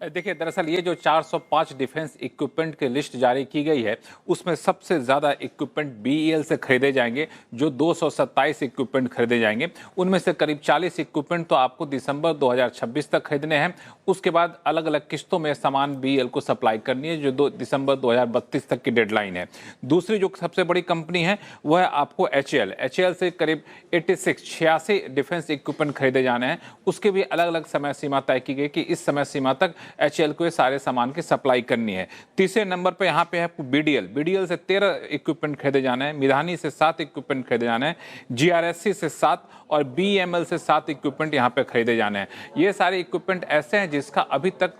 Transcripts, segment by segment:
देखिए, दरअसल ये जो 405 डिफेंस इक्विपमेंट की लिस्ट जारी की गई है, उसमें सबसे ज़्यादा इक्विपमेंट बीईएल से खरीदे जाएंगे, जो 227 इक्विपमेंट खरीदे जाएंगे। उनमें से करीब 40 इक्विपमेंट तो आपको दिसंबर 2026 तक खरीदने हैं। उसके बाद अलग अलग किस्तों में सामान बीईएल को सप्लाई करनी है, जो दिसंबर 2032 तक की डेडलाइन है। दूसरी जो सबसे बड़ी कंपनी है वह है आपको एचएएल से करीब 86 डिफेंस इक्विपमेंट खरीदे जाने हैं। उसके भी अलग अलग समय सीमा तय की गई कि इस समय सीमा तक एचएएल को ये सारे सामान की सप्लाई करनी है। तीसरे नंबर पे यहाँ पे है बीडीएल से 13 इक्विपमेंट खरीदे जाने हैं, मिधानी से 7 इक्विपमेंट खरीदे जाने हैं, जीआरएससी से 7 और बीएमएल से 7 इक्विपमेंट यहाँ पे खरीदे जाने हैं। ये सारे इक्विपमेंट ऐसे हैं जिसका अभी तक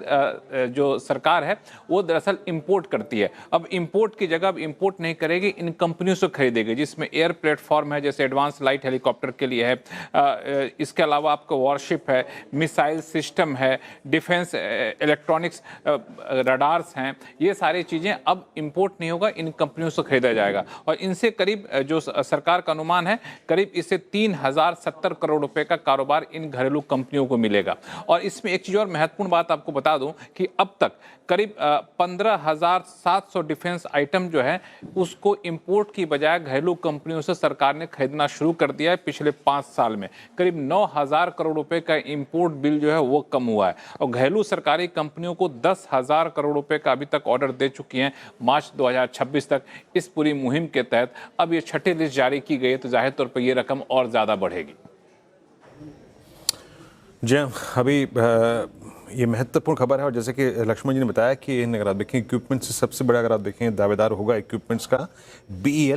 जो सरकार है वो दरअसल इंपोर्ट करती है। अब इंपोर्ट की जगह अब इंपोर्ट नहीं करेगी, इन कंपनियों से खरीदेगी, जिसमें एयर प्लेटफॉर्म है, जैसे एडवांस लाइट हेलीकॉप्टर के लिए है। इसके अलावा आपका वॉरशिप है, मिसाइल सिस्टम है, डिफेंस इलेक्ट्रॉनिक्स रडार्स हैं। ये सारी चीज़ें अब इंपोर्ट नहीं होगा, इन कंपनियों से खरीदा जाएगा। और इनसे करीब जो सरकार का अनुमान है, करीब इससे 3070 करोड़ रुपए का कारोबार इन घरेलू कंपनियों को मिलेगा। और इसमें एक चीज़ और महत्वपूर्ण बात आपको बता दूं कि अब तक करीब 15,700 डिफेंस आइटम जो है उसको इंपोर्ट की बजाय घरेलू कंपनियों से सरकार ने खरीदना शुरू कर दिया है। पिछले 5 साल में करीब 9,000 करोड़ रुपए का इंपोर्ट बिल जो है वो कम हुआ है। और घरेलू सरकारी कंपनियों को 10,000 करोड़ रुपए का अभी तक ऑर्डर दे चुकी हैं मार्च 2026 तक। इस पूरी मुहिम के तहत अब ये छठी लिस्ट जारी की गई है, तो जाहिर तौर पर ये रकम और ज़्यादा बढ़ेगी। जी अभी ये महत्वपूर्ण खबर है, और जैसे कि लक्ष्मण जी ने बताया कि अगर आप देखें इक्विपमेंट्स से सबसे बड़ा, अगर आप देखें दावेदार होगा इक्विपमेंट्स का बीईएल।